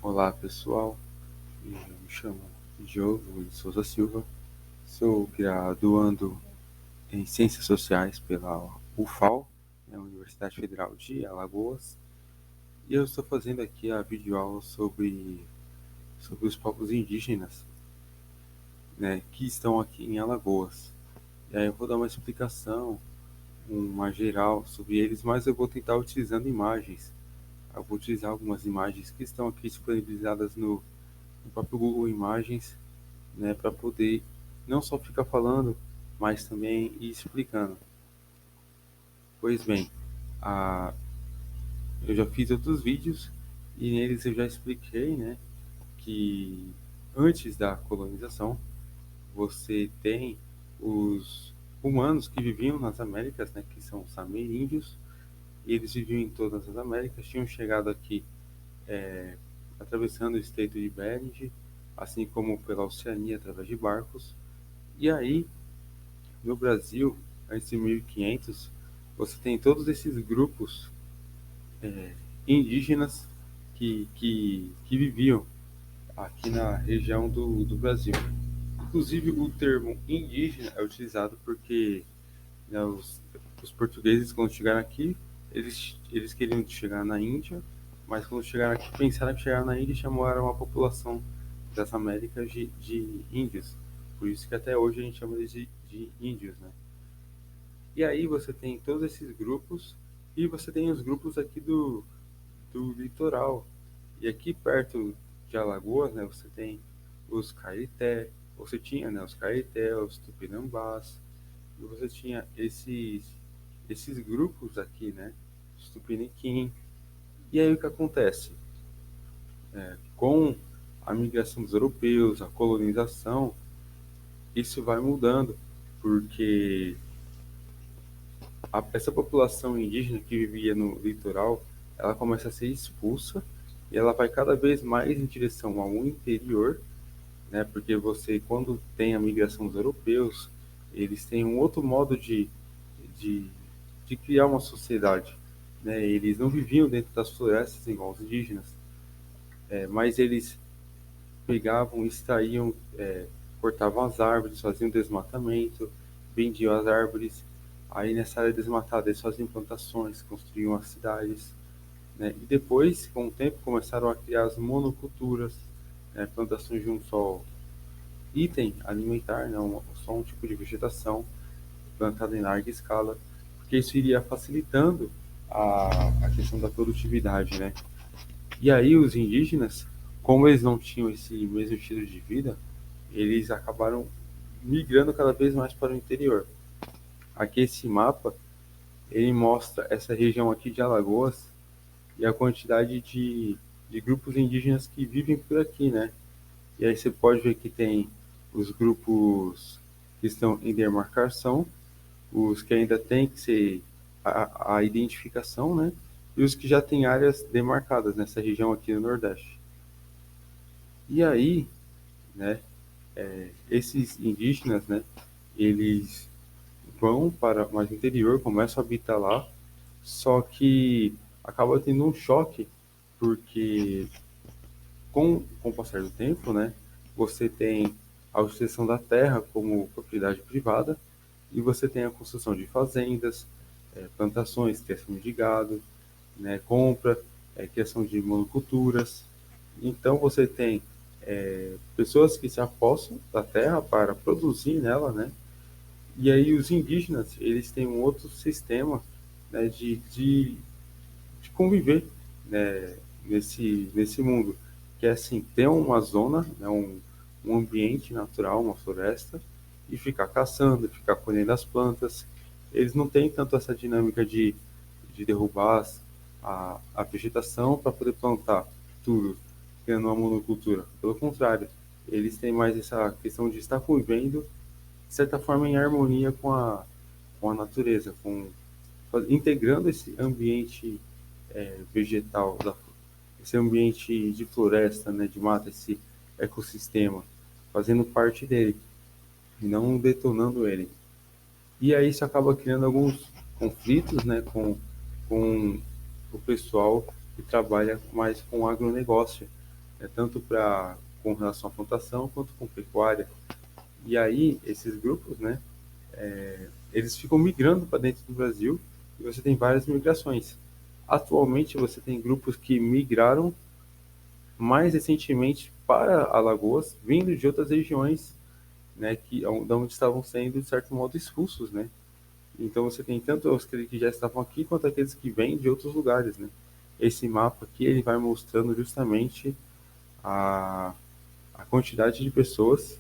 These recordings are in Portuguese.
Olá pessoal, eu me chamo Diogo de Souza Silva, sou graduando em Ciências Sociais pela UFAL, Universidade Federal de Alagoas, e eu estou fazendo aqui a videoaula sobre os povos indígenas, né, que estão aqui em Alagoas. E aí eu vou dar uma explicação, uma geral sobre eles, mas eu vou tentar utilizando imagens. Eu vou utilizar algumas imagens que estão aqui disponibilizadas no próprio Google Imagens, né, para poder não só ficar falando, mas também ir explicando. Pois bem, a, eu já fiz outros vídeos e neles eu já expliquei, né, que antes da colonização você tem os humanos que viviam nas Américas, né, que são os ameríndios, e eles viviam em todas as Américas, tinham chegado aqui atravessando o Estreito de Bering, assim como pela Oceania através de barcos. E aí, no Brasil, antes de 1500, você tem todos esses grupos indígenas que viviam aqui na região do Brasil. Inclusive, o termo indígena é utilizado porque, né, os portugueses, quando chegaram aqui, eles queriam chegar na Índia, mas quando chegaram aqui, pensaram que chegaram na Índia e chamaram a população das Américas de índios. Por isso que até hoje a gente chama eles de índios, né? E aí você tem todos esses grupos e você tem os grupos aqui do litoral. E aqui perto de Alagoas, né, você tem os Caeté, você tinha, né, os Caeté, os Tupinambás, e você tinha esses grupos aqui, né, os Tupiniquim. E aí o que acontece? Com a migração dos europeus, a colonização, isso vai mudando, porque essa população indígena que vivia no litoral, ela começa a ser expulsa e ela vai cada vez mais em direção ao interior, né? Porque você, quando tem a migração dos europeus, eles têm um outro modo de, de criar uma sociedade, né? Eles não viviam dentro das florestas igual os indígenas, mas eles pegavam, extraíam, cortavam as árvores, faziam desmatamento, vendiam as árvores. Aí nessa área desmatada eles faziam plantações, construíam as cidades, né? E depois, com o tempo, começaram a criar as monoculturas, né? Plantações de um só item alimentar, não só um tipo de vegetação plantada em larga escala, porque isso iria facilitando a questão da produtividade, né? E aí os indígenas, como eles não tinham esse mesmo estilo de vida, eles acabaram migrando cada vez mais para o interior. Aqui esse mapa, ele mostra essa região aqui de Alagoas e a quantidade de grupos indígenas que vivem por aqui, né? E aí você pode ver que tem os grupos que estão em demarcação, os que ainda têm que ser a identificação, né? E os que já têm áreas demarcadas nessa região aqui no Nordeste. E aí, né, esses indígenas, né, eles vão para mais interior, começam a habitar lá, só que acaba tendo um choque, porque com o passar do tempo, né, você tem a utilização da terra como propriedade privada e você tem a construção de fazendas, plantações, criação de gado, né, compra, criação de monoculturas. Então você tem pessoas que se apossam da terra para produzir nela, né? E aí os indígenas, eles têm um outro sistema, né, de conviver, né, nesse mundo, que é assim, ter uma zona, né, um ambiente natural, uma floresta, e ficar caçando, ficar colhendo as plantas. Eles não têm tanto essa dinâmica de derrubar a vegetação para poder plantar tudo, criando uma monocultura. Pelo contrário, eles têm mais essa questão de estar convivendo, de certa forma, em harmonia com a natureza, integrando esse ambiente vegetal, esse ambiente de floresta, né, de mata, esse ecossistema, fazendo parte dele e não detonando ele. E aí isso acaba criando alguns conflitos, né, com o pessoal que trabalha mais com agronegócio, tanto com relação à plantação quanto com pecuária. E aí, esses grupos, né, eles ficam migrando para dentro do Brasil e você tem várias migrações. Atualmente, você tem grupos que migraram mais recentemente para Alagoas, vindo de outras regiões, né, da onde estavam sendo, de certo modo, expulsos, né? Então você tem tanto os que já estavam aqui, quanto aqueles que vêm de outros lugares, né? Esse mapa aqui, ele vai mostrando justamente a, a quantidade de pessoas,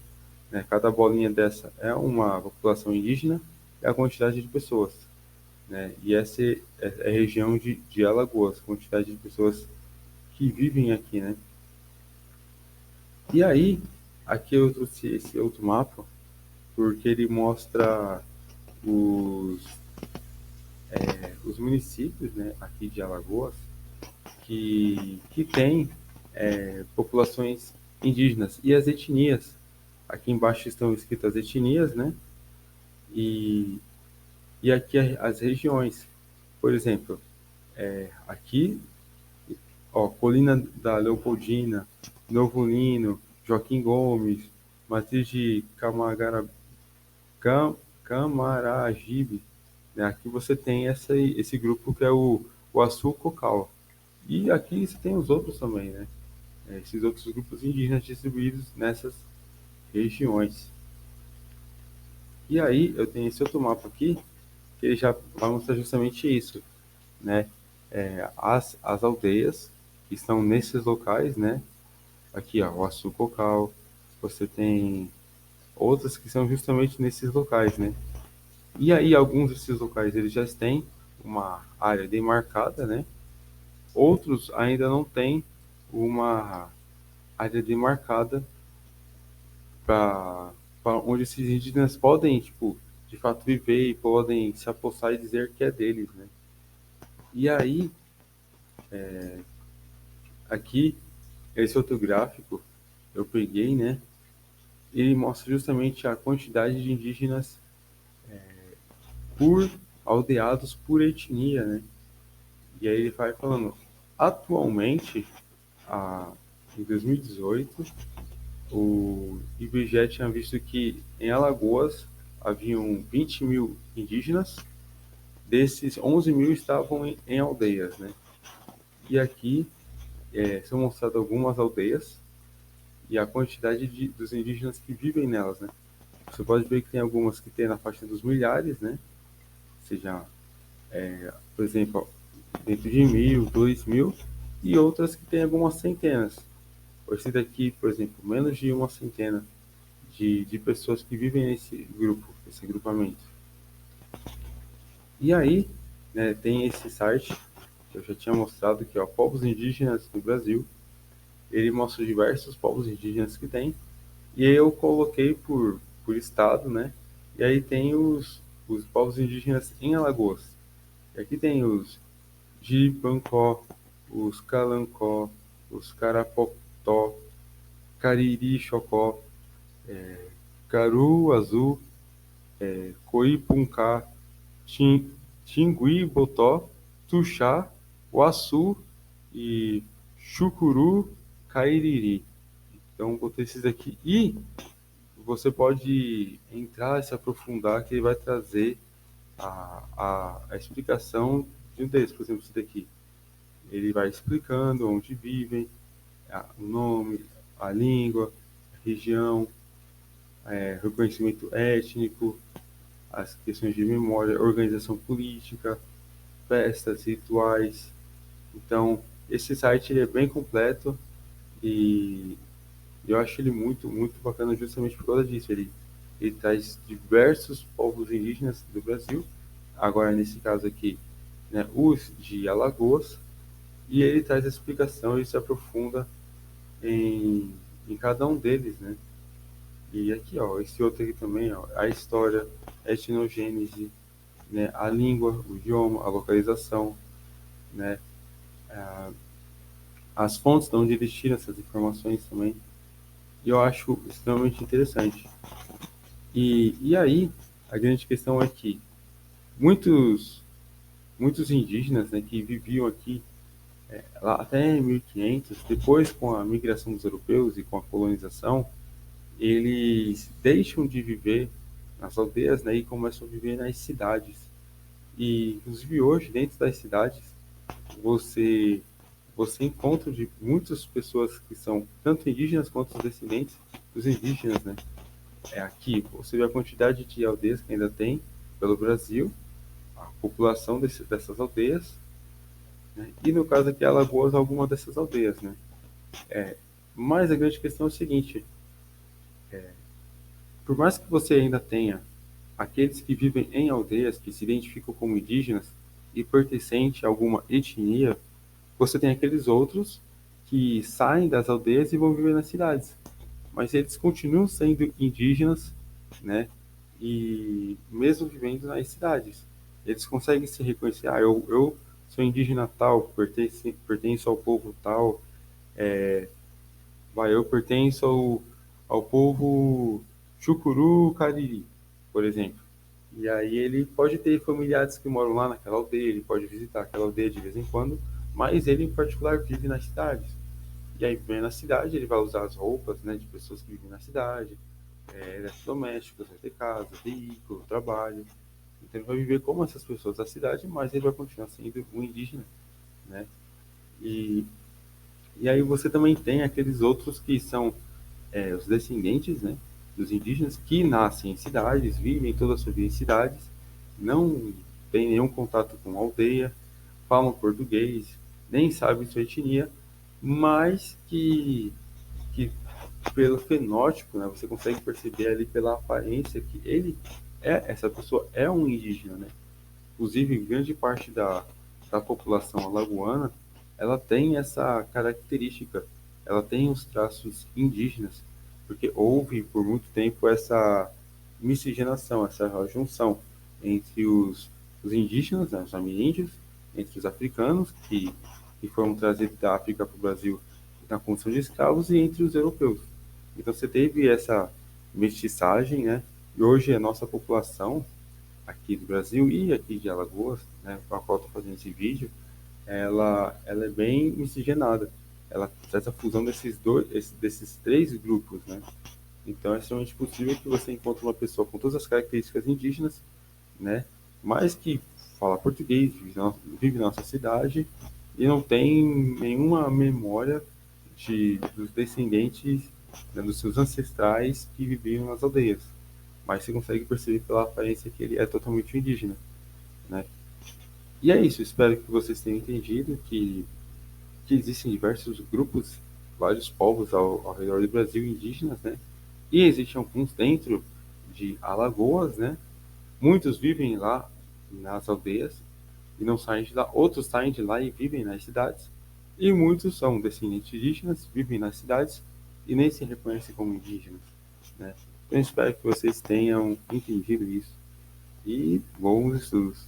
né? Cada bolinha dessa é uma população indígena e a quantidade de pessoas, né? E essa é a região de Alagoas, quantidade de pessoas que vivem aqui, né? E aí, aqui eu trouxe esse outro mapa, porque ele mostra os, os municípios, né, aqui de Alagoas, que tem populações indígenas e as etnias. Aqui embaixo estão escritas as etnias, né? E, e aqui as regiões. Por exemplo, aqui, ó, Colina da Leopoldina, Novo Lino, Joaquim Gomes, Matriz de Camaragibe, né? Aqui você tem esse grupo que é o Açu Cocal. E aqui você tem os outros também, né? Esses outros grupos indígenas distribuídos nessas regiões. E aí eu tenho esse outro mapa aqui, que ele já vai mostrar justamente isso, né? As aldeias que estão nesses locais, né? Aqui, ó, o Açu Cocal. Você tem outras que são justamente nesses locais, né? E aí alguns desses locais eles já têm uma área demarcada, né? Outros ainda não têm uma área demarcada para onde esses indígenas podem, tipo, de fato viver e podem se apossar e dizer que é deles, né? E aí, aqui, esse outro gráfico, eu peguei, né? Ele mostra justamente a quantidade de indígenas por aldeados por etnia, né? E aí ele vai falando, atualmente, em 2018, o IBGE tinha visto que em Alagoas haviam 20 mil indígenas, desses 11 mil estavam em aldeias, né? E aqui são mostradas algumas aldeias e a quantidade dos indígenas que vivem nelas, né? Você pode ver que tem algumas que tem na faixa dos milhares, né? Ou seja, por exemplo, dentro de 1.000, 2.000, e outras que tem algumas centenas. Esse daqui, por exemplo, menos de uma centena de pessoas que vivem nesse grupo, esse grupamento. E aí, né, tem esse site que eu já tinha mostrado, que é o Povos Indígenas do Brasil. Ele mostra diversos povos indígenas que tem. E aí eu coloquei por estado, né? E aí tem os povos indígenas em Alagoas. E aqui tem os Jipancó, os Calancó, os Carapotó, Cariri Chocó, Caru Azul, Coipuncá, Tingui Botó, Tuxá, Uaçu e Chucuru Cairiri. Então, botei esses aqui. E você pode entrar e se aprofundar, que ele vai trazer a explicação de um deles. Por exemplo, esse daqui. Ele vai explicando onde vivem, o nome, a língua, a região, reconhecimento étnico, as questões de memória, organização política, festas, rituais. Então, esse site ele é bem completo e eu acho ele muito, muito bacana justamente por causa disso. Ele traz diversos povos indígenas do Brasil, agora nesse caso aqui, né, os de Alagoas, e ele traz a explicação e se aprofunda em, em cada um deles, né? E aqui, ó, esse outro aqui também, ó, a história, a etnogênese, né, a língua, o idioma, a localização, né, as fontes de onde eles tiram essas informações também. E eu acho extremamente interessante. E aí, a grande questão é que muitos, muitos indígenas, né, que viviam aqui Lá até 1500, depois com a migração dos europeus e com a colonização, eles deixam de viver nas aldeias, né, e começam a viver nas cidades. E inclusive hoje, dentro das cidades, você você encontra de muitas pessoas que são tanto indígenas quanto os descendentes dos indígenas, né? Aqui você vê a quantidade de aldeias que ainda tem pelo Brasil, a população dessas aldeias, né? E no caso aqui, Alagoas, alguma dessas aldeias, né? Mas a grande questão é o seguinte: por mais que você ainda tenha aqueles que vivem em aldeias, que se identificam como indígenas e pertencente a alguma etnia, você tem aqueles outros que saem das aldeias e vão viver nas cidades. Mas eles continuam sendo indígenas, né? E mesmo vivendo nas cidades, eles conseguem se reconhecer. Ah, eu sou indígena tal, pertenço ao povo tal, eu pertenço ao povo Chucuru Cariri, por exemplo. E aí ele pode ter familiares que moram lá naquela aldeia, ele pode visitar aquela aldeia de vez em quando, mas ele em particular vive nas cidades. E aí, vivendo na cidade, ele vai usar as roupas, né, de pessoas que vivem na cidade, eletrodomésticos, vai ter casa, veículo, trabalho. Então ele vai viver como essas pessoas da cidade, mas ele vai continuar sendo um indígena, né? E, e aí você também tem aqueles outros que são os descendentes, né, dos indígenas que nascem em cidades, vivem toda a sua vida em cidades, não têm nenhum contato com a aldeia, falam português, nem sabem sua etnia, mas que pelo fenótipo, né, você consegue perceber ali pela aparência que essa pessoa é um indígena, né? Inclusive, grande parte da população alagoana, ela tem essa característica, ela tem os traços indígenas, porque houve por muito tempo essa miscigenação, essa junção entre os indígenas, né, os ameríndios, entre os africanos, que foram trazidos da África para o Brasil na condição de escravos, e entre os europeus. Então você teve essa mestiçagem, né? E hoje a nossa população aqui do Brasil e aqui de Alagoas, né, com a qual estou fazendo esse vídeo, ela é bem miscigenada. Ela faz a fusão desses três grupos, né? Então é extremamente possível que você encontre uma pessoa com todas as características indígenas, né? Mas que fala português, vive na nossa cidade e não tem nenhuma memória dos descendentes, né, dos seus ancestrais que viviam nas aldeias. Mas você consegue perceber pela aparência que ele é totalmente indígena, né? E é isso, espero que vocês tenham entendido que existem diversos grupos, vários povos ao redor do Brasil indígenas, né? E existem alguns dentro de Alagoas, né? Muitos vivem lá nas aldeias e não saem de lá, outros saem de lá e vivem nas cidades. E muitos são descendentes indígenas, vivem nas cidades e nem se reconhecem como indígenas, né? Então espero que vocês tenham entendido isso e bons estudos.